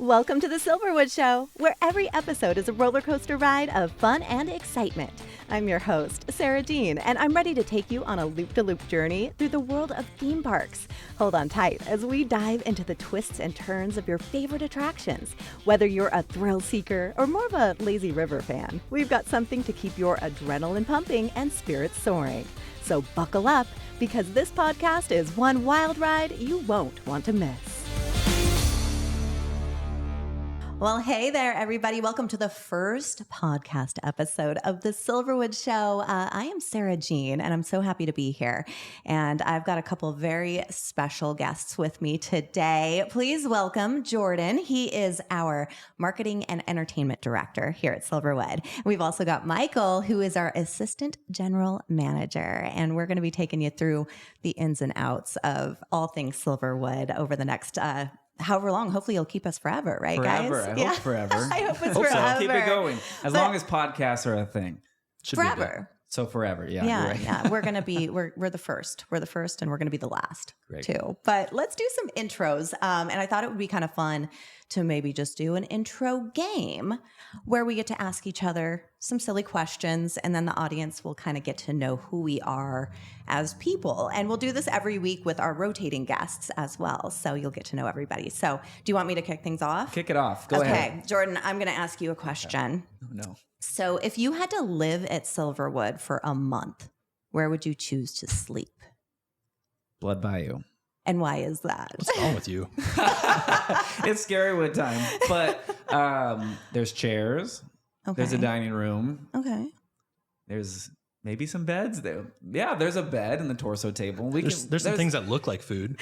Welcome to the Silverwood Show, where every episode is a roller coaster ride of fun and excitement. I'm your host, Sarah Dean, and I'm ready to take you on a loop-de-loop journey through the world of theme parks. Hold on tight as we dive into the twists and turns of your favorite attractions. Whether you're a thrill seeker or more of a lazy river fan, we've got something to keep your adrenaline pumping and spirits soaring. So buckle up, because this podcast is one wild ride you won't want to miss. Well, hey there, everybody. Welcome to the first podcast episode of the Silverwood Show. I am Sarah Jean, and I'm so happy to be here. And I've got a couple of very special guests with me today. Please welcome Jordan. He is our marketing and entertainment director here at Silverwood. We've also got Michael, who is our assistant general manager. And we're going to be taking you through the ins and outs of all things Silverwood over the next however long. Hopefully you'll keep us forever, right, forever. guys? I hope forever. I hope it's forever. So. Keep it going. As long as podcasts are a thing. Should forever. So forever. Yeah. Yeah. Right. Yeah. We're going to be, we're the first. We're the first, and we're going to be the last too. But let's do some intros. And I thought it would be kind of fun to maybe just do an intro game where we get to ask each other some silly questions, and then the audience will kind of get to know who we are as people. And we'll do this every week with our rotating guests as well. So you'll get to know everybody. So do you want me to kick things off? Kick it off. Go ahead. Okay, Jordan, I'm going to ask you a question. Okay. Oh, no. So if you had to live at Silverwood for a month, where would you choose to sleep? Blood Bayou. And why is that? What's wrong with you? It's Scarywood time. But there's chairs. Okay. There's a dining room. Okay. There's maybe some beds there. Yeah, there's a bed and the torso table. There's some things that look like food.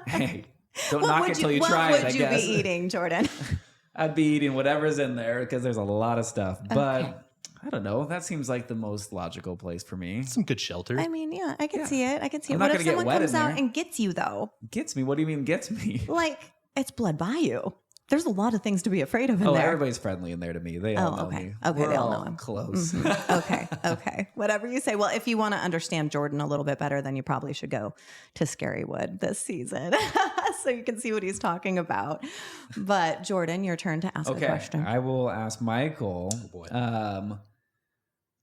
Hey, don't knock it till you try it, I guess. What would you be eating, Jordan? I'd be eating whatever's in there because there's a lot of stuff. But I don't know. That seems like the most logical place for me. Some good shelter. I mean, yeah, I can see it. I can see it. I'm not What if gonna get someone wet comes in out there. and gets you, though? Gets me? What do you mean gets me? Like, it's Blood Bayou. There's a lot of things to be afraid of in there. Everybody's friendly in there to me. They all know me. Okay, We're they all all know him. close. Mm-hmm. Okay. Whatever you say. Well, if you want to understand Jordan a little bit better, then you probably should go to Scarywood this season so you can see what he's talking about. But Jordan, your turn to ask a question. I will ask Michael. Oh, boy.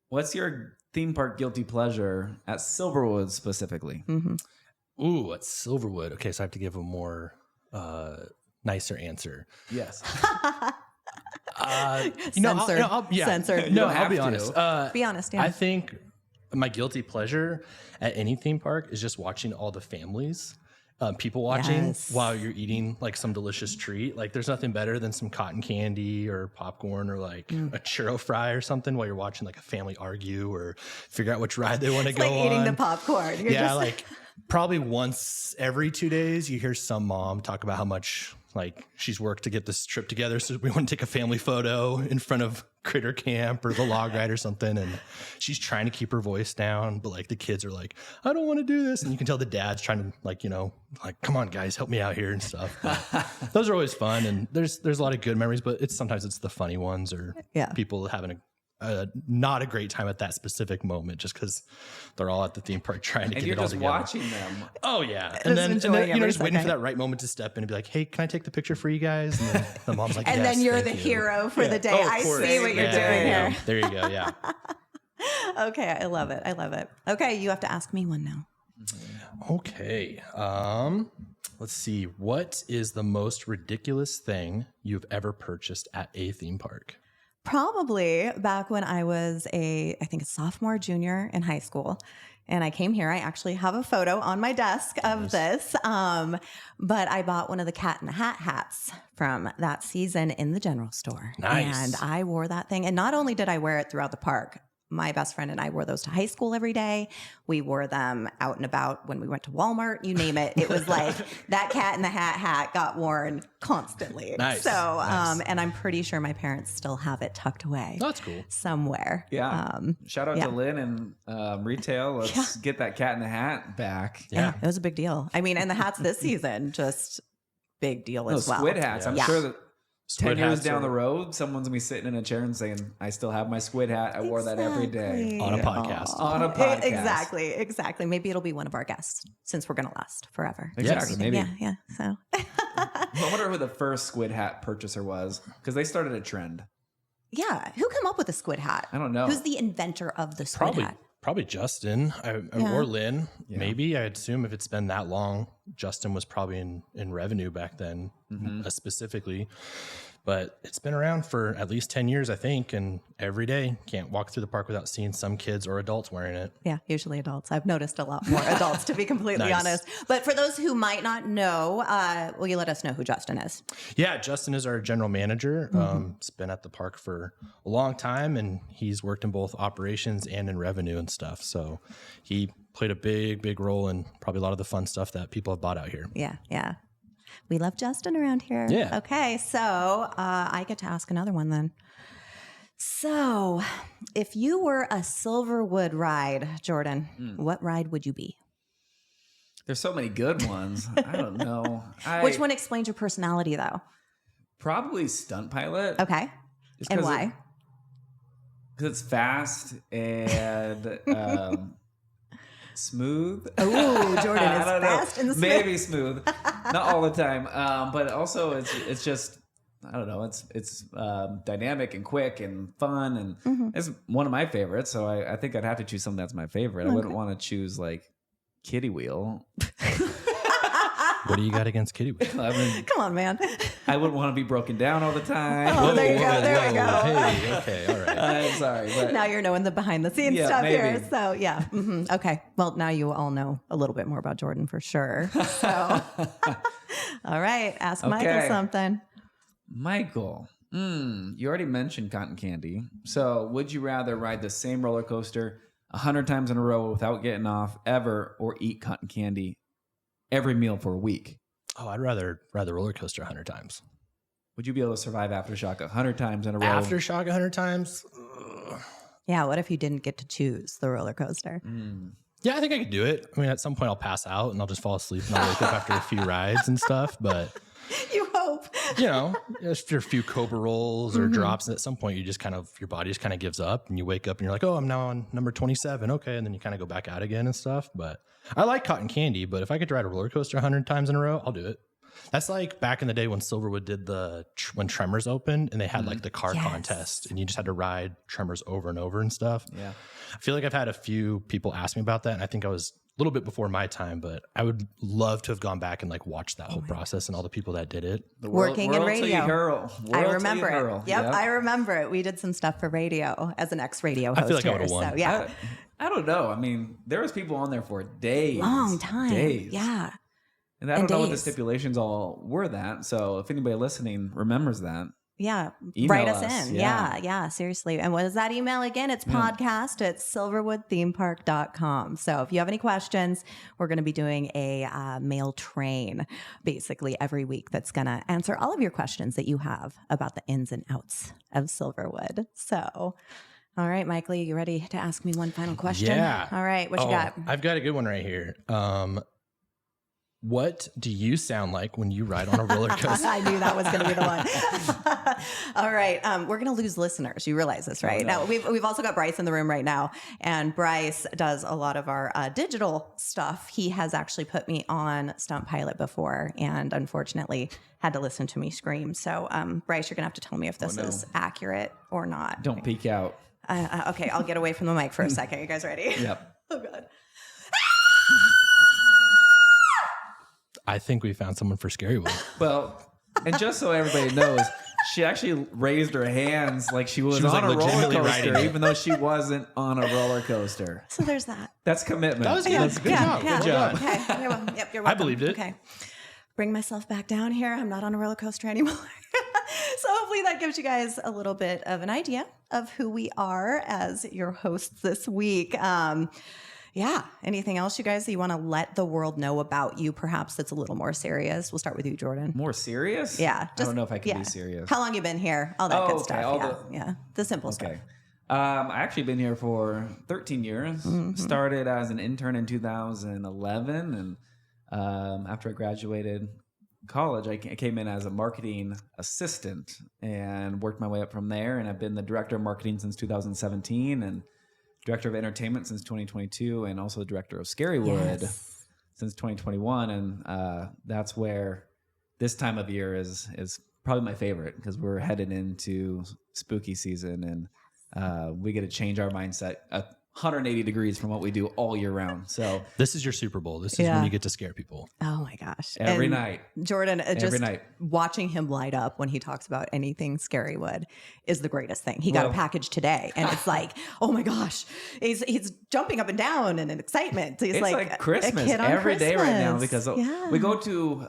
What's your theme park guilty pleasure at Silverwood specifically? Mm-hmm. Ooh, at Silverwood. Okay, so I have to give a more nicer answer. Yes. Censored. Censored. You No, don't I'll have be to. honest. Be honest, yeah. I think my guilty pleasure at any theme park is just watching all the families, people watching Yes. while you're eating like some delicious treat. Like there's nothing better than some cotton candy or popcorn or like a churro fry or something while you're watching like a family argue or figure out which ride they want to go like on. eating the popcorn. You're Yeah, just like probably once every 2 days, you hear some mom talk about how much like she's worked to get this trip together. So we want to take a family photo in front of Critter Camp or the log ride or something. And she's trying to keep her voice down, but like the kids are like, I don't want to do this. And you can tell the dad's trying to like, like, come on guys, help me out here and stuff. But those are always fun. And there's a lot of good memories, but sometimes it's the funny ones or people having not a great time at that specific moment just because they're all at the theme park trying to get it all together. And you're just watching them. Oh yeah, Just and then enjoying just waiting every for that right moment to step in and be like, "Hey, can I take the picture for you guys?" And then the mom's like, and yes, then you're thank the you. hero for the day. Oh, of I course. see what you're doing here. There you go. Yeah. Okay, I love it. Okay, you have to ask me one now. Okay. Let's see. What is the most ridiculous thing you've ever purchased at a theme park? Probably back when I was I think a sophomore, junior in high school. And I came here. I actually have a photo on my desk of this. But I bought one of the Cat in the Hat hats from that season in the general store. Nice. And I wore that thing. And not only did I wear it throughout the park, my best friend and I wore those to high school every day. We wore them out and about when we went to Walmart, you name it. It was like that Cat in the Hat got worn constantly. Nice. So, Nice. and I'm pretty sure my parents still have it tucked away. Oh, that's cool. Somewhere. Yeah. Shout out to Lynn and retail. Let's get that Cat in the Hat back. Yeah, it was a big deal. I mean, and the hats this season, just big deal as well. Squid hats. Yeah. I'm sure that 10 years hats down are- the road, someone's going to be sitting in a chair and saying, I still have my squid hat. I wore that every day. On a podcast. Aw. On a podcast. Exactly. Maybe it'll be one of our guests since we're going to last forever. Exactly. Maybe. Yeah. So I wonder who the first squid hat purchaser was, because they started a trend. yeah, who came up with the squid hat? I don't know. Who's the inventor of the squid hat? Probably Justin Yeah. or Lynn. Maybe I'd assume if it's been that long, Justin was probably in revenue back then, specifically. But it's been around for at least 10 years, I think. And every day, can't walk through the park without seeing some kids or adults wearing it. Yeah, usually adults. I've noticed a lot more adults, to be completely Nice. honest. But for those who might not know, will you let us know who Justin is? Yeah, Justin is our general manager. He's been at the park for a long time, and he's worked in both operations and in revenue and stuff. So he played a big role in probably a lot of the fun stuff that people have bought out here. Yeah. We love Justin around here. Yeah. Okay, so I get to ask another one then. So if you were a Silverwood ride, Jordan, what ride would you be? There's so many good ones. I don't know. Which one explains your personality, though? Probably stunt pilot. Okay. Just And 'cause why? Because it's fast and smooth. Oh, Jordan I is don't know. fast and smooth. Maybe smooth, not all the time. But also it's just, I don't know. It's dynamic and quick and fun, and it's one of my favorites. So I think I'd have to choose something that's my favorite. I wouldn't want to choose like Kitty Wheel. What do you got against Kitty Wheel? I mean, Come on, man. I wouldn't want to be broken down all the time. Oh, there you go. There we go. Hey, okay, all right. I'm sorry, but Now you're knowing the behind the scenes Yeah, stuff here. maybe. So yeah. Okay. Well, now you all know a little bit more about Jordan for sure. So all right. Ask Michael Okay. something. Michael, you already mentioned cotton candy. So would you rather ride the same roller coaster 100 times in a row without getting off ever, or eat cotton candy every meal for a week? Oh, I'd rather ride the roller coaster 100 times. Would you be able to survive Aftershock 100 times in a row? Aftershock 100 times? Yeah. What if you didn't get to choose the roller coaster? Yeah, I think I could do it. I mean, at some point I'll pass out and I'll just fall asleep and I'll wake up after a few rides and stuff. But, You hope. you know, after a few Cobra rolls or drops, at some point you just kind of, your body just kind of gives up and you wake up and you're like, oh, I'm now on number 27. Okay. And then you kind of go back out again and stuff. But I like cotton candy, but if I could ride a roller coaster 100 times in a row, I'll do it. That's like back in the day when Silverwood did when Tremors opened and they had like the car Yes. contest and you just had to ride Tremors over and over and stuff. Yeah. I feel like I've had a few people ask me about that, and I think I was a little bit before my time, but I would love to have gone back and like watched that whole process and all the people that did it. The Working in world till you radio. hurl. I World till remember you it. hurl. Yep, I remember it. We did some stuff for radio as an ex-radio host. I feel like I here, would've won. So, yeah. I don't know. I mean, there was people on there for days. Long time. Days. Yeah. And I don't know what the days. stipulations all were that. So if anybody listening remembers that, Yeah. Email Write us us, in. yeah. Yeah. Seriously. And what is that email again? It's podcast at silverwoodthemepark.com. So if you have any questions, we're going to be doing a mail train basically every week that's going to answer all of your questions that you have about the ins and outs of Silverwood. So, all right, Michael, you ready to ask me one final question? Yeah. All right. What you got? I've got a good one right here. What do you sound like when you ride on a roller coaster? I knew that was going to be the one. All right. We're going to lose listeners. You realize this, right? no. Now, we've also got Bryce in the room right now. And Bryce does a lot of our digital stuff. He has actually put me on Stunt Pilot before and unfortunately had to listen to me scream. So, Bryce, you're going to have to tell me if this no. is accurate or not. don't peek out. Okay, I'll get away from the mic for a second. You guys ready? Yep. Oh, God. I think we found someone for Scary Wood. Well, and just so everybody knows, she actually raised her hands like she was was, on like, a roller legitimately coaster, riding it. even though she wasn't on a roller coaster. So there's that. That's commitment. That was good. That's Good job. Yeah. Good job. Okay. Yeah, well, yep, you're I welcome. believed it. Okay. Bring myself back down here. I'm not on a roller coaster anymore. So hopefully that gives you guys a little bit of an idea of who we are as your hosts this week. Yeah. Anything else, you guys, that you want to let the world know about you, perhaps that's a little more serious? We'll start with you, Jordan. More serious? Yeah. I don't know if I can be serious. How long you been here? All that Oh, good okay, stuff. all Yeah. the- Yeah. The simple stuff. Okay. I actually been here for 13 years. Started as an intern in 2011, and after I graduated, college, I came in as a marketing assistant and worked my way up from there. And I've been the director of marketing since 2017 and director of entertainment since 2022 and also the director of Scarywood since 2021. And that's where this time of year is probably my favorite because we're headed into spooky season and we get to change our mindset 180 degrees from what we do all year round. So this is your Super Bowl. This is when you get to scare people. Oh my gosh. Every And night. Jordan, Every night. Watching him light up when he talks about anything Scarywood is the greatest thing. He got a package today and it's like, oh my gosh, he's jumping up and down in an excitement. He's It's like Christmas a kid on every day right now Christmas. because we go to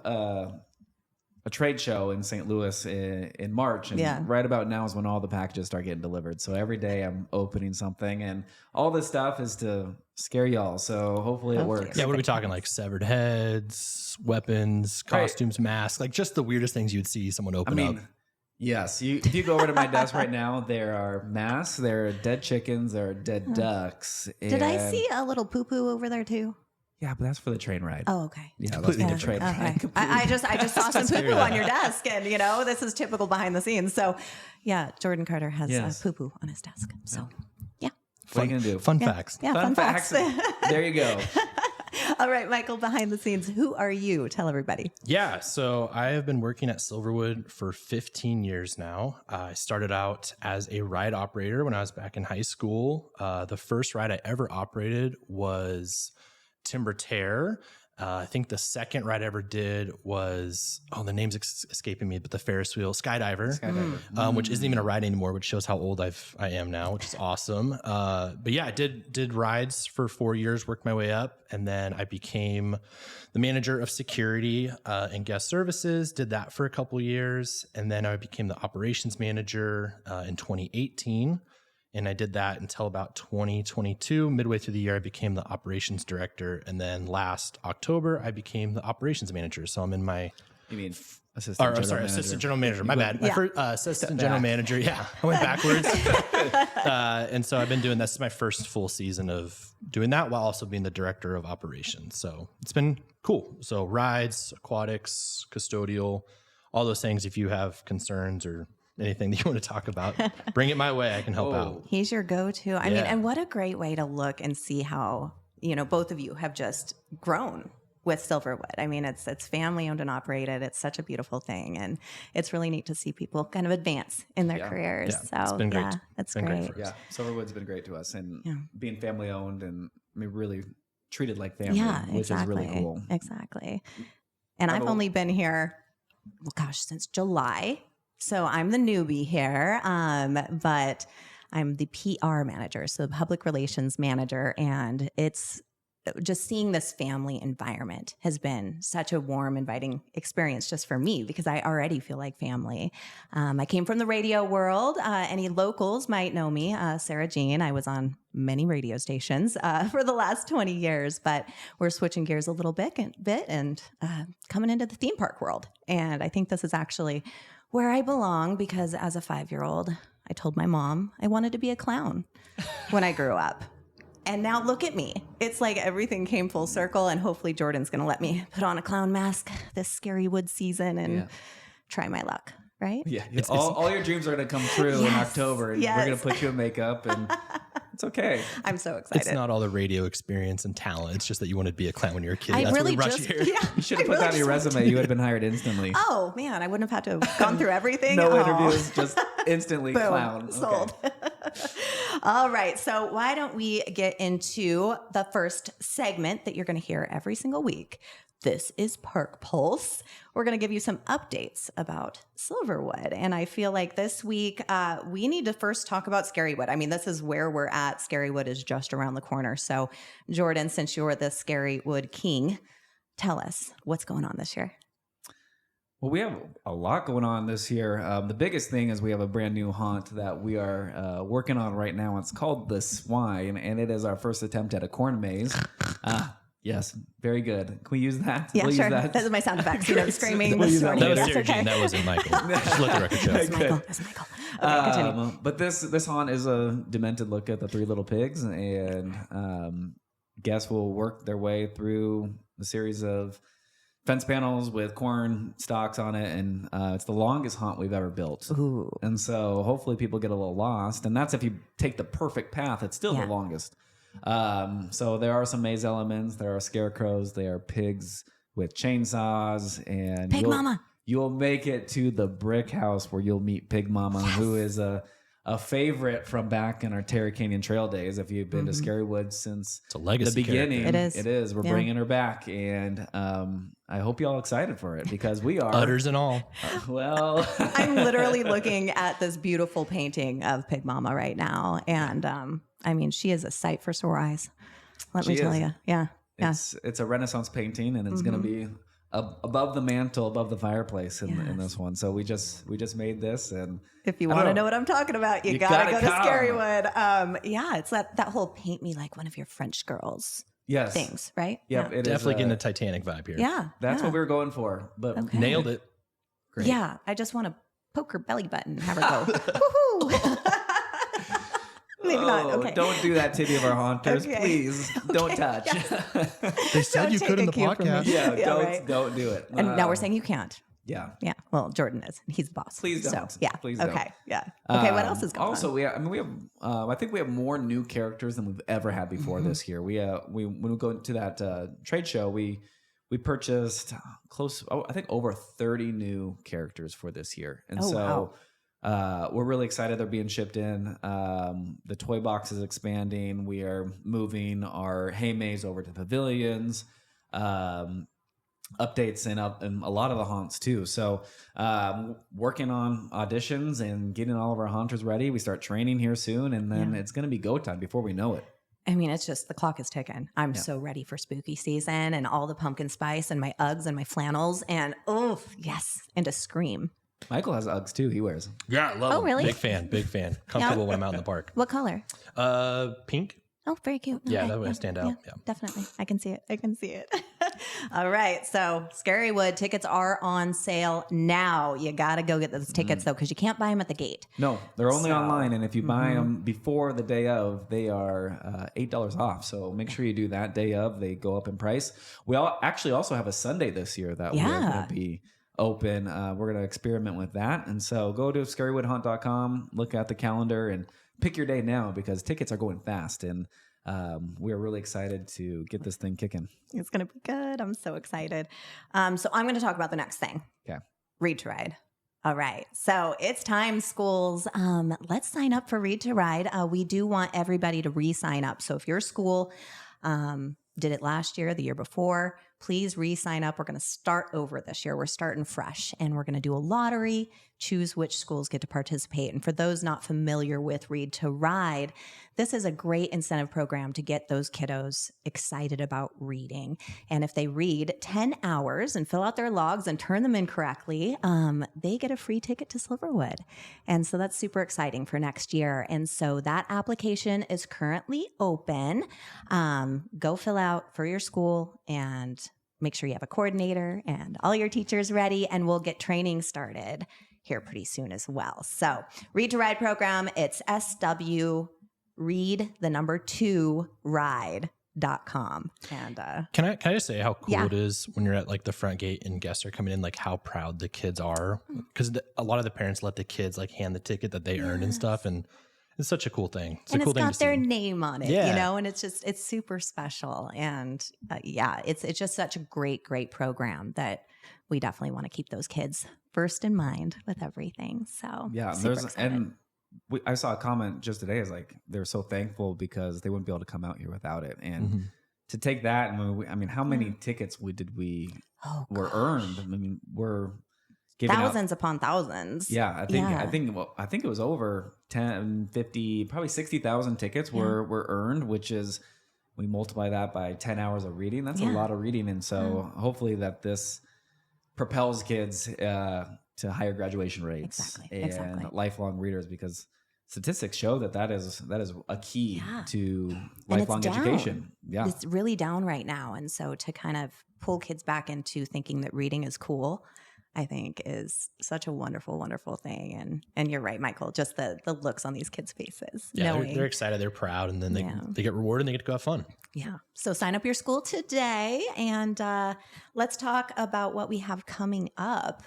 a trade show in St. Louis in March. And right about now is when all the packages start getting delivered. So every day I'm opening something and all this stuff is to scare y'all. So hopefully it works. Yeah, what are we talking? Like severed heads, weapons, costumes, masks, like just the weirdest things you'd see someone open up. Yes. If you go over to my desk right now, there are masks, there are dead chickens, there are dead ducks. Did I see a little poo-poo over there too? Yeah, but that's for the train ride. Oh, okay. Yeah, that's for the train ride. I just saw some poo-poo on your desk and, this is typical behind the scenes. So, yeah, Jordan Carter has poo-poo on his desk. So, What are you going to do? Fun facts. Yeah, Fun facts. There you go. All right, Michael, behind the scenes, who are you? Tell everybody. Yeah, so I have been working at Silverwood for 15 years now. I started out as a ride operator when I was back in high school. The first ride I ever operated was Timber Terror. I think the second ride I ever did was, the name's escaping me, but the Ferris wheel Skydiver. Which isn't even a ride anymore, which shows how old I am now, which is awesome. But yeah, I did rides for 4 years, worked my way up, and then I became the manager of security and guest services, did that for a couple years, and then I became the operations manager in 2018. And I did that until about 2022. Midway through the year, I became the operations director. And then last October, I became the operations manager. So I'm in my... You mean assistant general manager. My bad. My first, assistant general manager. Yeah, I went backwards. And so I've been doing this is my first full season of doing that while also being the director of operations. So it's been cool. So rides, aquatics, custodial, all those things. If you have concerns or anything that you want to talk about, bring it my way. I can help out. He's your go-to. I mean, and what a great way to look and see how, both of you have just grown with Silverwood. I mean, it's family owned and operated. It's such a beautiful thing. And it's really neat to see people kind of advance in their careers. So it's been great. That's been great. for us. Silverwood's been great to us and being family owned and really treated like family, which is really cool. Exactly. And I've only been here, since July. So I'm the newbie here, but I'm the PR manager, so the public relations manager, and it's just seeing this family environment has been such a warm, inviting experience just for me because I already feel like family. I came from the radio world. Any locals might know me, Sarah Jean. I was on many radio stations for the last 20 years, but we're switching gears a little bit and coming into the theme park world. And I think this is actually where I belong because as a 5-year-old, I told my mom I wanted to be a clown when I grew up. And now look at me. It's like everything came full circle and hopefully Jordan's going to let me put on a clown mask this Scarywood season and try my luck, right? Yeah. All your dreams are going to come true in October and we're going to put you in makeup and it's okay. I'm so excited. It's not all the radio experience and talent. It's just that you wanted to be a clown when you were a kid. I That's really what brought you here. You should have put that on your resume. You would have been hired instantly. Oh, man. I wouldn't have had to have gone through everything. No interviews, just instantly Boom, clown. sold. Okay. All right. So why don't we get into the first segment that you're going to hear every single week? This is Park Pulse. We're going to give you some updates about Silverwood. And I feel like this week we need to first talk about Scarywood. I mean, this is where we're at. Scarywood is just around the corner. So Jordan, since you're the Scarywood king, tell us what's going on this year. Well, we have a lot going on this year. The biggest thing is we have a brand new haunt that we are working on right now. It's called the Swine, and it is our first attempt at a corn maze. Yes, very good. Can we use that? Yeah, we'll sure. Use that. Those are my sound effects. Screaming, We'll use that snorting. That was That's Sarah okay. Jean. That wasn't Michael. Just let the record show. That's Michael. Okay, continue. But this haunt is a demented look at the Three Little Pigs, and guests will work their way through a series of fence panels with corn stalks on it, and it's the longest haunt we've ever built. Ooh. And so hopefully people get a little lost, and that's if you take the perfect path. It's still Yeah. the longest. So there are some maze elements. There are scarecrows. There are pigs with chainsaws, and Pig Mama. You'll make it to the brick house where you'll meet Pig Mama, who is a favorite from back in our Terry Canyon Trail days. If you've been to Silverwood since It's a legacy the beginning, character. It is. It is. We're bringing her back, and I hope y'all excited for it because we are. Udders and all. Well, I'm literally looking at this beautiful painting of Pig Mama right now. And I mean, she is a sight for sore eyes. Let me tell you. Yeah. Yeah. it's a Renaissance painting, and it's going to be above the mantle, above the fireplace in this one. So we just made this, and If you want to know what I'm talking about, you gotta go to come. Scarywood. Yeah, it's that whole paint me like one of your French girls yes, things, right? Yep, Yeah. it is, Definitely getting a Titanic vibe here. Yeah. That's yeah. what we were going for, but Okay. Nailed it. great. Yeah, I just want to poke her belly button, have her go, woohoo. Maybe not. Okay. Don't do that to any of our haunters, Okay. please. Don't touch. They said Don't you take could in a the cue from me. podcast. Yeah, Yeah, right. don't do it. And now we're saying you can't. yeah. Yeah. Well, Jordan is. He's the boss. Please don't. So, yeah. Please don't. Okay. Yeah. Okay. What else is going also, on? we have. I think we have more new characters than we've ever had before this year. We when we go to that trade show, we purchased I think over 30 new characters for this year, and wow. we're really excited they're being shipped in. The toy box is expanding. We are moving our hay maze over to pavilions. Updates and a lot of the haunts too. So working on auditions and getting all of our haunters ready. We start training here soon, and then it's going to be go time before we know it. I mean, it's just the clock is ticking. I'm so ready for spooky season and all the pumpkin spice and my Uggs and my flannels and yes, and to scream. Michael has Uggs too. He wears them. Yeah, I love them. really? Big fan. Comfortable when I'm out in the park. What color? Pink. Oh, very cute. Yeah, that way I stand out. Yeah. Definitely. I can see it. All right. So Scarywood tickets are on sale now. You got to go get those tickets though, because you can't buy them at the gate. No, they're only online, and if you buy them before the day of, they are $8 off. So make sure you do that day of. They go up in price. We actually also have a Sunday this year that we're going to be open. We're going to experiment with that, and so go to scarywoodhunt.com, look at the calendar, and pick your day now because tickets are going fast, and we're really excited to get this thing kicking. It's going to be good. I'm so excited. So I'm going to talk about the next thing. Okay. Read to Ride. All right. So it's time, schools. Let's sign up for Read to Ride. We do want everybody to re-sign up. So if your school did it last year, the year before, please re-sign up. We're going to start over this year. We're starting fresh, and we're going to do a lottery, choose which schools get to participate. And for those not familiar with Read to Ride, this is a great incentive program to get those kiddos excited about reading. And if they read 10 hours and fill out their logs and turn them in correctly, they get a free ticket to Silverwood. And so that's super exciting for next year. And so that application is currently open. Go fill out for your school and make sure you have a coordinator and all your teachers ready, and we'll get training started here pretty soon as well. So Read to Ride program, it's SW Read 2 Ride.com. And Can I just say how cool Yeah. it is when you're at like the front gate and guests are coming in, like how proud the kids are, because a lot of the parents let the kids like hand the ticket that they earned and stuff, and it's such a cool thing. It's and a cool it's thing got to their see. name on it, Yeah. you know, and it's super special. And it's just such a great program that we definitely want to keep those kids first in mind with everything. So Yeah, super excited. I saw a comment just today. Is like they're so thankful because they wouldn't be able to come out here without it, and to take that. And how many tickets did we were earned? I mean, we're giving thousands upon thousands. Yeah, I think it was over 10, 50, probably 60,000 tickets were earned, which is we multiply that by 10 hours of reading. That's a lot of reading, and so hopefully that this propels kids to higher graduation rates and lifelong readers, because statistics show that is a key to lifelong education. Yeah, it's really down right now, and so to kind of pull kids back into thinking that reading is cool, I think is such a wonderful, wonderful thing. And you're right, Michael, just the looks on these kids' faces. Yeah, knowing, they're excited, they're proud, and then they get rewarded and they get to go have fun. Yeah. So sign up your school today, and let's talk about what we have coming up.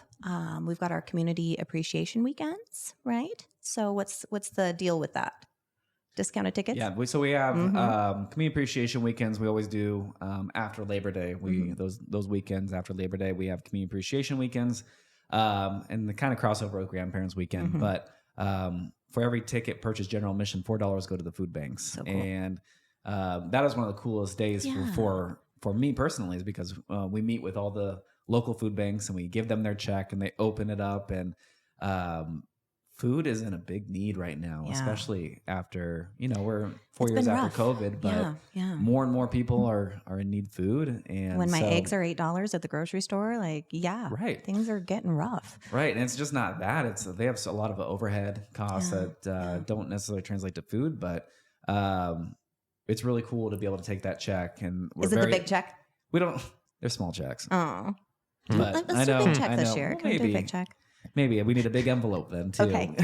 We've got our community appreciation weekends, right? So what's the deal with that? Discounted tickets? Yeah, so we have community appreciation weekends. We always do after Labor Day. Those weekends after Labor Day, we have community appreciation weekends, and the kind of crossover with Grandparents Weekend. But for every ticket purchased, general admission, $4 go to the food banks, So cool. and that is one of the coolest days for me personally, is because we meet with all the local food banks and we give them their check and they open it up, and food is in a big need right now, especially after, we're 4 years after COVID, but more and more people are in need food. And when my eggs are $8 at the grocery store, right, things are getting rough. Right. And it's just not that. They have a lot of overhead costs that don't necessarily translate to food, but it's really cool to be able to take that check. And is it the big check? They're small checks. Oh, but let's do a big check this year. Well, Can we do a big check? Maybe we need a big envelope then too. Okay.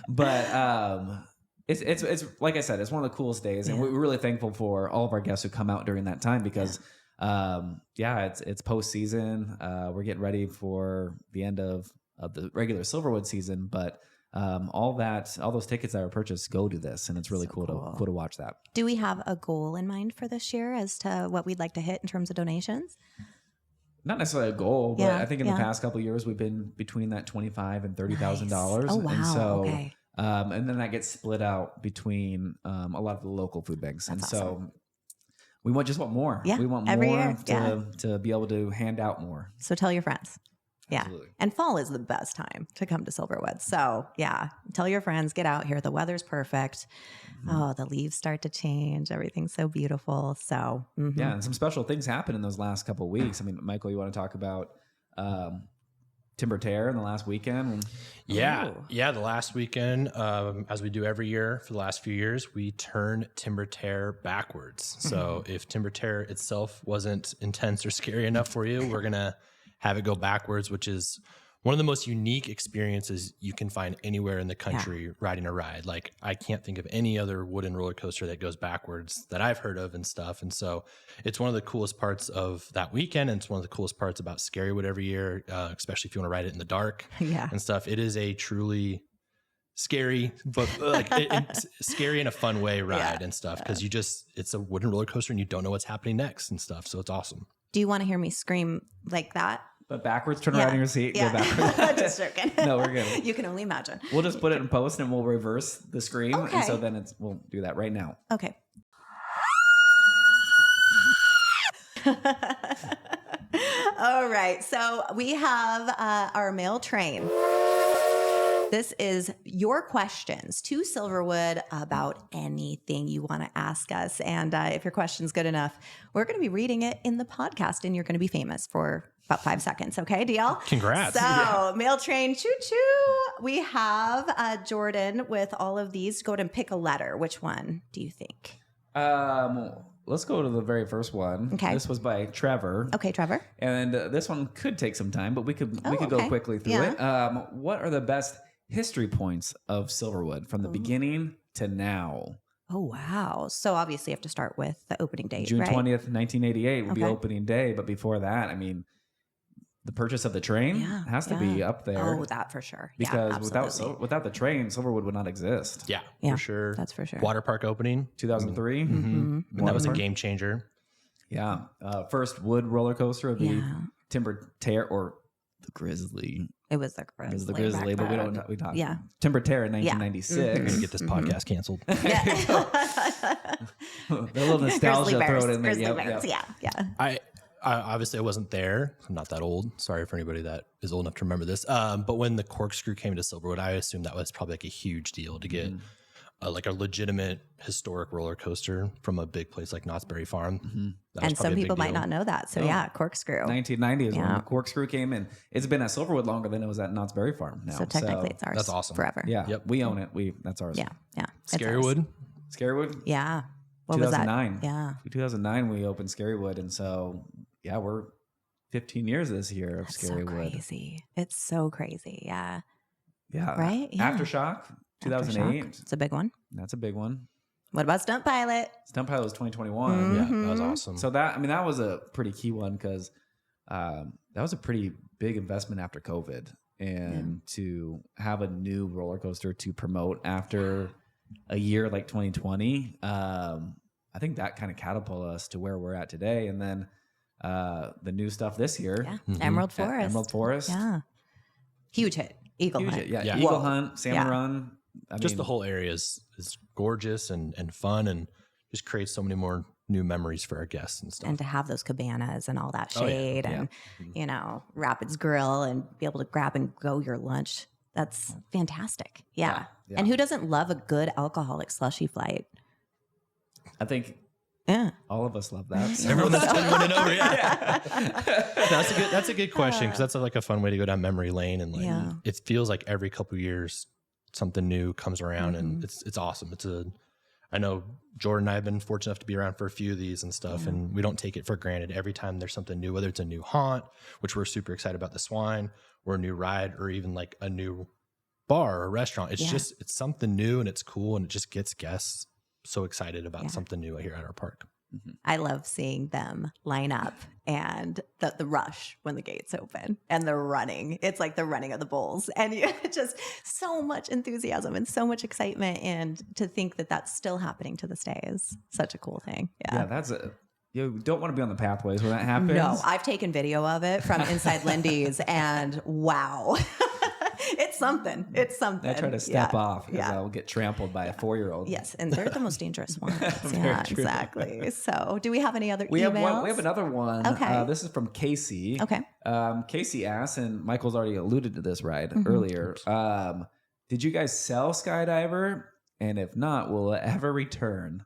But it's like I said, it's one of the coolest days, and we're really thankful for all of our guests who come out during that time, because it's postseason. We're getting ready for the end of the regular Silverwood season, but all those tickets that are purchased go to this, and it's really cool to watch that. Do we have a goal in mind for this year as to what we'd like to hit in terms of donations? Not necessarily a goal, but I think in the past couple of years we've been between that $25,000 and $30,000. Oh wow! And so, okay. And then that gets split out between a lot of the local food banks. That's and awesome. So we want more. Yeah, We want every more year. to be able to hand out more. So tell your friends. Yeah. Absolutely. And fall is the best time to come to Silverwood. So tell your friends, get out here. The weather's perfect. Oh, the leaves start to change. Everything's so beautiful. So yeah. And some special things happen in those last couple of weeks. I mean, Michael, you want to talk about Timber Tear in the last weekend? Yeah. The last weekend, as we do every year for the last few years, we turn Timber Tear backwards. So if Timber Tear itself wasn't intense or scary enough for you, we're going to have it go backwards, which is one of the most unique experiences you can find anywhere in the country riding a ride. Like, I can't think of any other wooden roller coaster that goes backwards that I've heard of and stuff. And so it's one of the coolest parts of that weekend. And it's one of the coolest parts about Scarywood every year, especially if you want to ride it in the dark and stuff. It is a truly scary, but it's scary in a fun way ride and stuff. Cause it's a wooden roller coaster and you don't know what's happening next and stuff. So it's awesome. Do you want to hear me scream like that? But backwards, turn around in your seat, go backwards. Just joking. No, we're good. You can only imagine. We'll just put it in post and we'll reverse the scream. Okay. And so then we'll do that right now. Okay. All right. So we have our mail train. This is your questions to Silverwood about anything you want to ask us. And if your question's good enough, we're going to be reading it in the podcast, and you're going to be famous for about 5 seconds. Okay, deal? Congrats. So mail train, choo-choo. We have Jordan with all of these. Go ahead and pick a letter. Which one do you think? Let's go to the very first one. Okay. This was by Trevor. Okay, Trevor. And this one could take some time, but we could go quickly through it. What are the best history points of Silverwood from the beginning to now? Oh, wow. So obviously you have to start with the opening date, June right? 20th, 1988 would be opening day. But before that, I mean, the purchase of the train has to be up there. Oh, that for sure. Because without the train, Silverwood would not exist. Yeah, for sure. That's for sure. Water park opening. 2003. And that was a game changer. Yeah. First wood roller coaster would be Timber Tear or the Grizzly. It was the Grizzly. It was the Grizzly, but we talk. Yeah. Timber Tear in 1996. We're going to get this podcast canceled. A little nostalgia thrown in there. Grizzly Bears. Yeah. I obviously I wasn't there. I'm not that old. Sorry for anybody that is old enough to remember this. But when the corkscrew came to Silverwood, I assumed that was probably like a huge deal to get like a legitimate historic roller coaster from a big place like Knott's Berry Farm. And some people might not know that. So corkscrew. 1990 is when the corkscrew came in. It's been at Silverwood longer than it was at Knott's Berry Farm now. So technically it's ours. That's awesome. Forever. Yeah. Yep. We own it. That's ours. Yeah. Scarywood. Scarywood? Yeah. What 2009. was that? Yeah. 2009 we opened Scarywood, and so we're 15 years this year of That's Scary so Wood. crazy. It's so crazy. Yeah. Yeah. Right? Yeah. Aftershock, 2008. Aftershock. It's a big one. That's a big one. What about Stunt Pilot? Stunt Pilot was 2021. Mm-hmm. Yeah, that was awesome. So that was a pretty key one because that was a pretty big investment after COVID, and to have a new roller coaster to promote after a year like 2020, I think that kind of catapulted us to where we're at today. And then the new stuff this year, Emerald Forest. Emerald Forest, Yeah. Huge hit. Eagle huge Hunt. hit. Yeah, Yeah. Eagle Whoa. Hunt, Salmon Run. I Just mean, the whole area is gorgeous and fun, and just creates so many more new memories for our guests and stuff. And to have those cabanas and all that Oh, yeah. shade and, you know, Rapids Grill and be able to grab and go your lunch. That's fantastic. Yeah. Yeah. And who doesn't love a good alcoholic slushy flight? I think Yeah. all of us love that. So. Everyone that's 21 and over, yeah. That's a good question, because that's like a fun way to go down memory lane, and like Yeah. it feels like every couple of years something new comes around, and it's awesome. I know Jordan and I have been fortunate enough to be around for a few of these and stuff, and we don't take it for granted. Every time there's something new, whether it's a new haunt, which we're super excited about, the swine, or a new ride, or even like a new bar or restaurant. It's it's something new, and it's cool, and it just gets guests so excited about something new here at our park. I love seeing them line up and the rush when the gates open and the running. It's like the running of the bulls, and just so much enthusiasm and so much excitement. And to think that that's still happening to this day is such a cool thing. Yeah, you don't want to be on the pathways when that happens. No, I've taken video of it from inside Lindy's, and wow. It's something. It's something. I try to step off because Yeah. I'll get trampled by a 4-year-old. Yes, and they're the most dangerous ones. Yeah, true. exactly. So, do we have any other We have emails? we have another one. Okay. This is from Casey. Okay. Casey asks, and Michael's already alluded to this earlier. Did you guys sell Skydiver? And if not, will it ever return?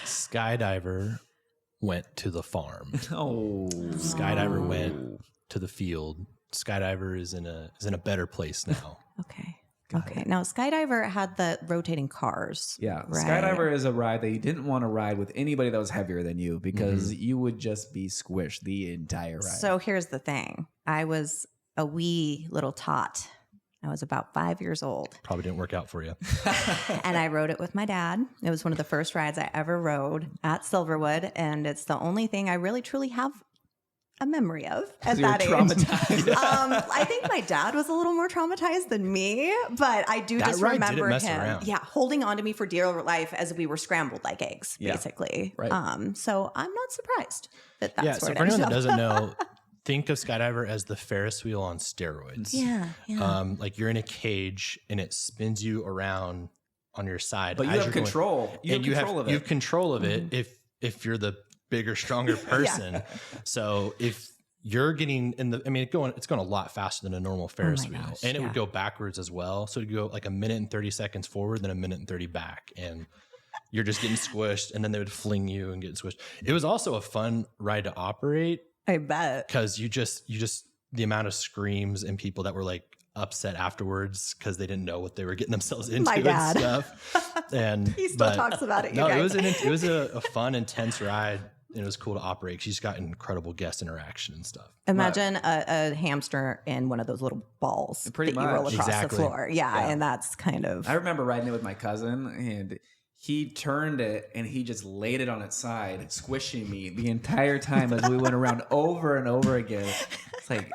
Skydiver went to the farm. Oh, Skydiver went to the field. Skydiver is in a better place now. Okay. Okay. Now, Skydiver had the rotating cars. yeah. Right. Skydiver is a ride that you didn't want to ride with anybody that was heavier than you because you would just be squished the entire ride. So here's the thing. I was a wee little tot. I was about 5 years old. Probably didn't work out for you. And I rode it with my dad. It was one of the first rides I ever rode at Silverwood. And it's the only thing I really truly have a memory of at You're that age. traumatized. I think my dad was a little more traumatized than me, but I do That just ride didn't remember mess him, around. holding on to me for dear life as we were scrambled like eggs, Yeah. basically. Right. So I'm not surprised that that's Yeah, where so it for anyone ended that up. doesn't know, think of Skydiver as the Ferris wheel on steroids. Yeah. Like you're in a cage and it spins you around on your side. But you as have you're going- control. You have and control of it. You have control of it if you're the bigger, stronger person. So if you're getting it's going a lot faster than a normal Ferris wheel. gosh, And it yeah. would go backwards as well. So it'd go like 1 minute and 30 seconds forward, then 1 minute and 30 back. And you're just getting squished, and then they would fling you and get squished. It was also a fun ride to operate I bet. because you just the amount of screams and people that were like upset afterwards because they didn't know what they were getting themselves into My dad. and stuff. And He still talks about it. no, you it guys. was a fun, intense ride, and it was cool to operate. She's got incredible guest interaction and stuff. Imagine a hamster in one of those little balls Pretty that you roll much. across Exactly. the floor. Yeah, and that's kind of. I remember riding it with my cousin, and he turned it and he just laid it on its side, squishing me the entire time as we went around over and over again. It's like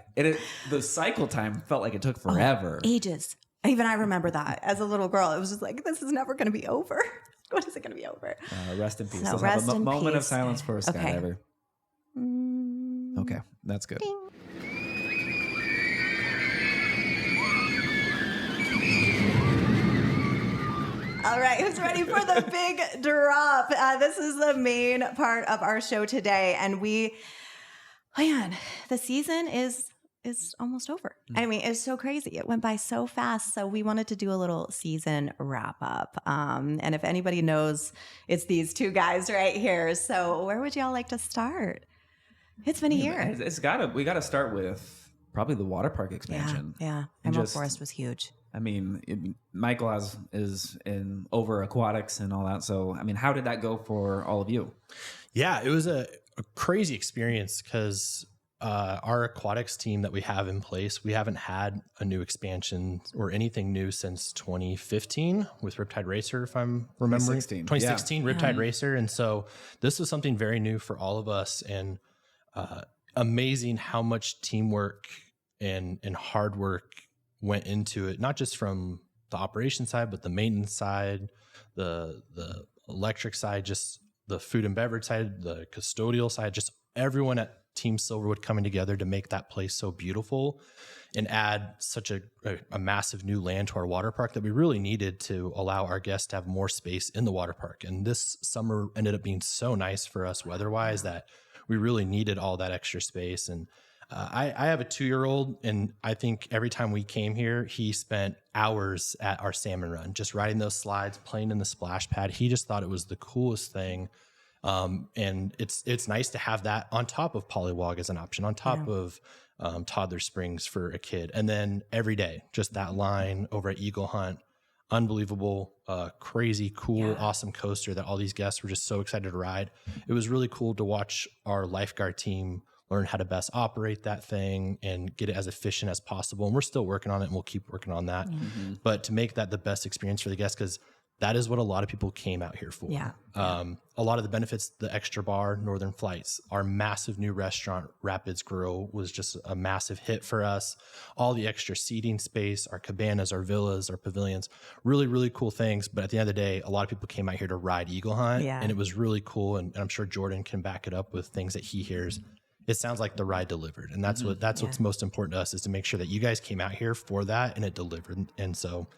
the cycle time felt like it took forever. ages. Even I remember that as a little girl. It was just like, this is never going to be over. When is it going to be over? Rest in peace. So Let's rest have a in moment of peace. silence for a Okay. Skydiver. Okay, that's good. All right, who's ready for the big drop? This is the main part of our show today, and the season is almost over. I mean, it's so crazy. It went by so fast. So we wanted to do a little season wrap up. And if anybody knows, it's these two guys right here. So where would y'all like to start? It's been a year. We gotta start with probably the water park expansion. Yeah. And Emerald just- Forest was huge. I mean, Michael is in over aquatics and all that. So, I mean, how did that go for all of you? Yeah, it was a a crazy experience because our aquatics team that we have in place, we haven't had a new expansion or anything new since 2015 with Riptide Racer, if I'm remembering. 2016 Riptide Racer. And so this was something very new for all of us, and amazing how much teamwork and hard work went into it, not just from the operation side, but the maintenance side, the electric side, just the food and beverage side, the custodial side, just everyone at Team Silverwood coming together to make that place so beautiful and add such a massive new land to our water park that we really needed to allow our guests to have more space in the water park. And this summer ended up being so nice for us weather-wise that we really needed all that extra space. And I have a 2-year-old, and I think every time we came here, he spent hours at our salmon run, just riding those slides, playing in the splash pad. He just thought it was the coolest thing. And it's nice to have that on top of Polywog as an option, on top of Toddler Springs for a kid. And then every day, just that line over at Eagle Hunt, unbelievable, crazy, cool, awesome coaster that all these guests were just so excited to ride. It was really cool to watch our lifeguard team learn how to best operate that thing and get it as efficient as possible. And we're still working on it, and we'll keep working on that. Mm-hmm. But to make that the best experience for the guests, because that is what a lot of people came out here for. Yeah. A lot of the benefits, the extra bar, Northern Flights, our massive new restaurant, Rapids Grill, was just a massive hit for us. All the extra seating space, our cabanas, our villas, our pavilions, really, really cool things. But at the end of the day, a lot of people came out here to ride Eagle Hunt, and it was really cool. And I'm sure Jordan can back it up with things that he hears. It sounds like the ride delivered. And that's what's most important to us, is to make sure that you guys came out here for that and it delivered. And so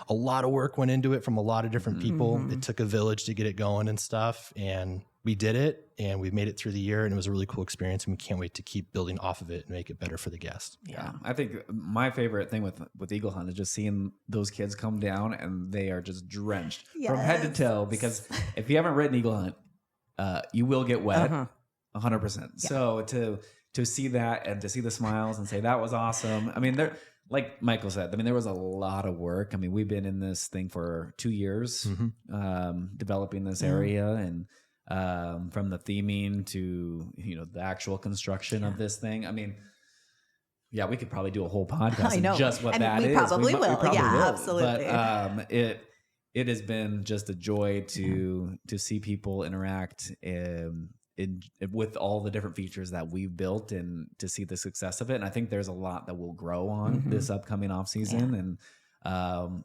a lot of work went into it from a lot of different people. It took a village to get it going and stuff. And we did it, and we made it through the year, and it was a really cool experience. And we can't wait to keep building off of it and make it better for the guests. Yeah. I think my favorite thing with Eagle Hunt is just seeing those kids come down and they are just drenched from head to toe, because if you haven't ridden Eagle Hunt, you will get wet. 100%. Yeah. So to see that and to see the smiles and say that was awesome. I mean, like Michael said, I mean, there was a lot of work. I mean, we've been in this thing for 2 years, developing this area, and from the theming to, the actual construction of this thing. I mean, we could probably do a whole podcast on just what that is. Probably will. We probably will. Absolutely. But it has been just a joy to see people interact with all the different features that we've built, and to see the success of it. And I think there's a lot that will grow on this upcoming off season, and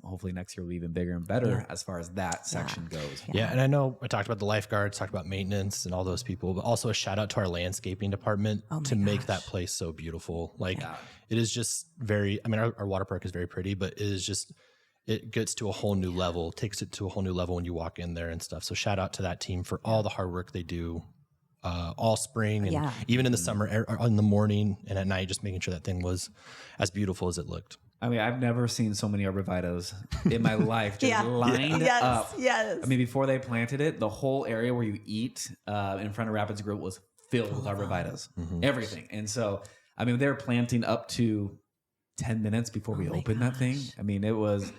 hopefully next year will be even bigger and better as far as that section goes. Yeah. And I know I talked about the lifeguards, talked about maintenance and all those people, but also a shout out to our landscaping department to make that place so beautiful. It is just our water park is very pretty, but it gets to a whole new level, takes it to a whole new level when you walk in there and stuff. So shout out to that team for all the hard work they do all spring and even in the summer, in the morning and at night, just making sure that thing was as beautiful as it looked. I mean, I've never seen so many arborvitaes in my life just lined up. Yes. I mean, before they planted it, the whole area where you eat in front of Rapids Grill was filled with arborvitaes, everything. And so, I mean, they were planting up to 10 minutes before we opened that thing. I mean, it was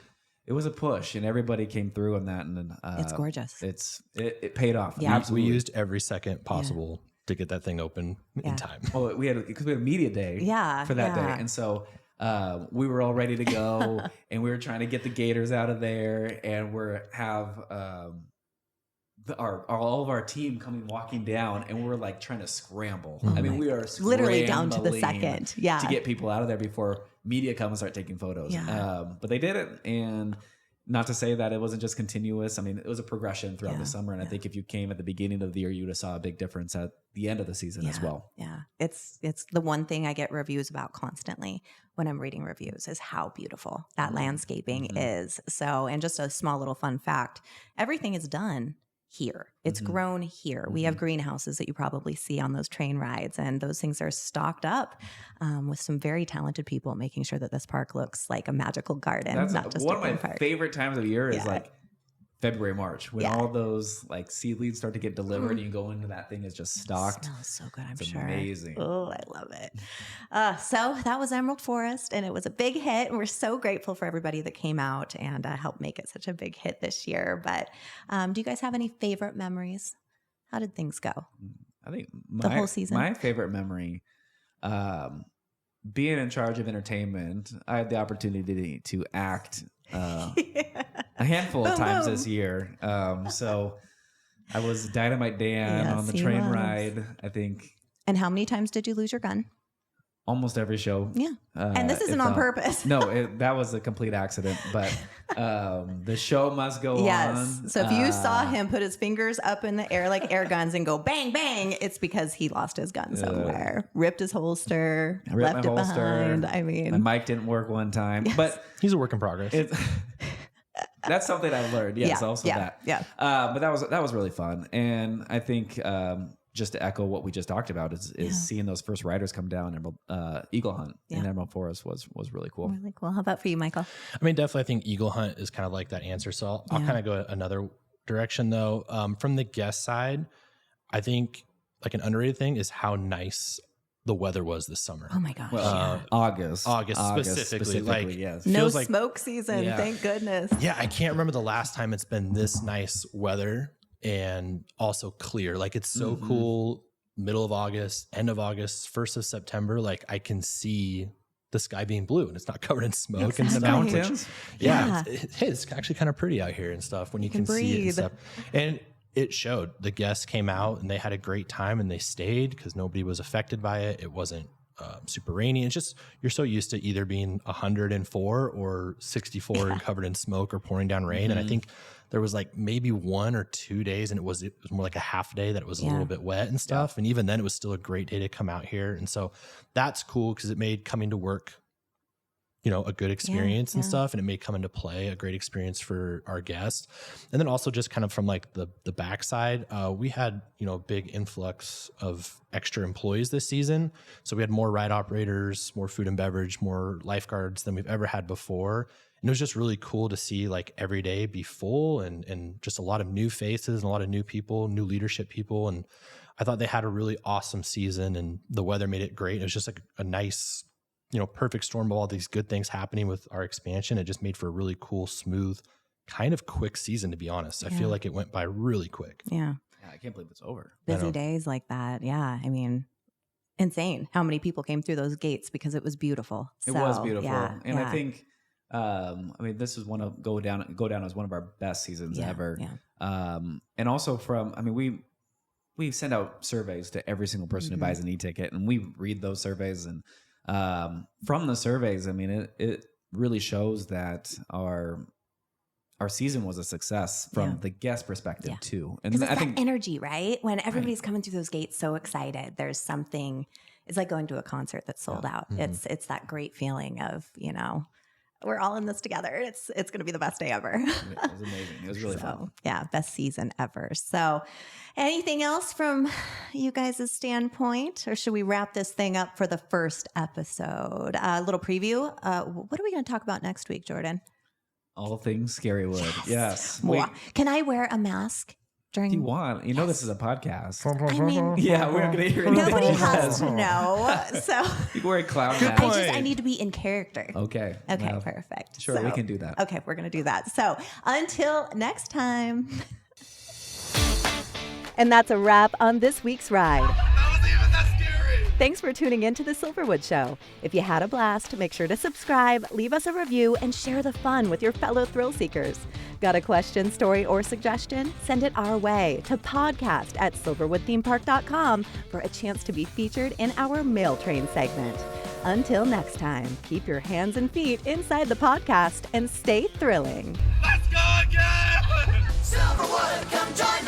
a push, and everybody came through on that. And it's gorgeous. It paid off. Yeah. We used every second possible to get that thing open in time. Well, because we had a media day for that day. And so we were all ready to go, and we were trying to get the gators out of there, and all of our team walking down, and we're like trying to scramble. I mean, we are literally down to the second to get people out of there before media come and start taking photos. But they did it, and not to say that it wasn't just continuous. I mean, it was a progression throughout the summer, and I think if you came at the beginning of the year, you would have saw a big difference at the end of the season as well. Yeah, it's the one thing I get reviews about constantly when I'm reading reviews is how beautiful that landscaping is. So, and just a small little fun fact, everything is done here. It's grown here. We have greenhouses that you probably see on those train rides, and those things are stocked up with some very talented people making sure that this park looks like a magical garden. That's not just one of my park. favorite times of the year is like February, March, when all those like seedlings start to get delivered and you go into that thing is just stocked. It smells so good, it's sure. Amazing. Oh, I love it. So that was Emerald Forest, and it was a big hit. And we're so grateful for everybody that came out and helped make it such a big hit this year. But do you guys have any favorite memories? How did things go? I think the whole season? My favorite memory, being in charge of entertainment, I had the opportunity to act a handful of times this year. So I was Dynamite Dan on the train ride, I think. And how many times did you lose your gun? Almost every show. Yeah. And this isn't on purpose. No, that was a complete accident. But the show must go on. Yes. So if you saw him put his fingers up in the air like air guns and go bang, bang, it's because he lost his gun somewhere. Ripped his holster, left it behind. I mean. My mic didn't work one time. Yes. But he's a work in progress. That's something I've learned. Yes, that. Yeah. But that was really fun. And I think just to echo what we just talked about is seeing those first riders come down Eagle Hunt in Emerald Forest was really cool. Really cool. How about for you, Michael? I mean, definitely I think Eagle Hunt is kind of like that answer. So I'll kind of go another direction though. From the guest side, I think like an underrated thing is how nice the weather was this summer. Oh my gosh. Well, August specifically. Like, yes. No smoke season. Yeah. Thank goodness. Yeah. I can't remember the last time it's been this nice weather and also clear. Like it's so cool. Middle of August, end of August, 1st of September. Like I can see the sky being blue and it's not covered in smoke and the mountains. It's actually kind of pretty out here and stuff when you can see it and stuff. And it showed. The guests came out and they had a great time and they stayed because nobody was affected by it. It wasn't super rainy. It's just you're so used to either being 104 or 64 and covered in smoke or pouring down rain. And I think there was like maybe 1 or 2 days and it was more like a half day that it was a little bit wet and stuff. And even then it was still a great day to come out here. And so that's cool because it made coming to work, a good experience and stuff. And it may come into play a great experience for our guests. And then also just kind of from like the backside, we had, a big influx of extra employees this season. So we had more ride operators, more food and beverage, more lifeguards than we've ever had before. And it was just really cool to see like every day be full and just a lot of new faces and a lot of new people, new leadership people. And I thought they had a really awesome season and the weather made it great. It was just like a nice, perfect storm of all these good things happening with our expansion. It just made for a really cool, smooth, kind of quick season, to be honest. I feel like it went by really quick. Yeah. I can't believe it's over. Busy days like that. Yeah. I mean, insane how many people came through those gates because it was beautiful. It was beautiful. And I think, this is go down as one of our best seasons ever. Yeah. And also we send out surveys to every single person who buys an e-ticket and we read those surveys and, from the surveys, it really shows that our season was a success from the guest perspective too. And I think that energy, right? When everybody's coming through those gates so excited, there's something, it's like going to a concert that's sold out. It's that great feeling of, we're all in this together. It's going to be the best day ever. It was amazing. It was really fun. Yeah, best season ever. So anything else from you guys' standpoint? Or should we wrap this thing up for the first episode? A little preview. What are we going to talk about next week, Jordan? All things Scarywood. Yes. Can I wear a mask? If you want, this is a podcast. I mean, we're going to hear anything. Nobody has to know. So you can wear a clown mask. I need to be in character. Okay. Well, perfect. Sure, we can do that. Okay, we're going to do that. So until next time. And that's a wrap on this week's ride. Thanks for tuning in to The Silverwood Show. If you had a blast, make sure to subscribe, leave us a review, and share the fun with your fellow thrill seekers. Got a question, story, or suggestion? Send it our way to podcast@silverwoodthemepark.com for a chance to be featured in our Mail Train segment. Until next time, keep your hands and feet inside the podcast and stay thrilling. Let's go again! Silverwood, come join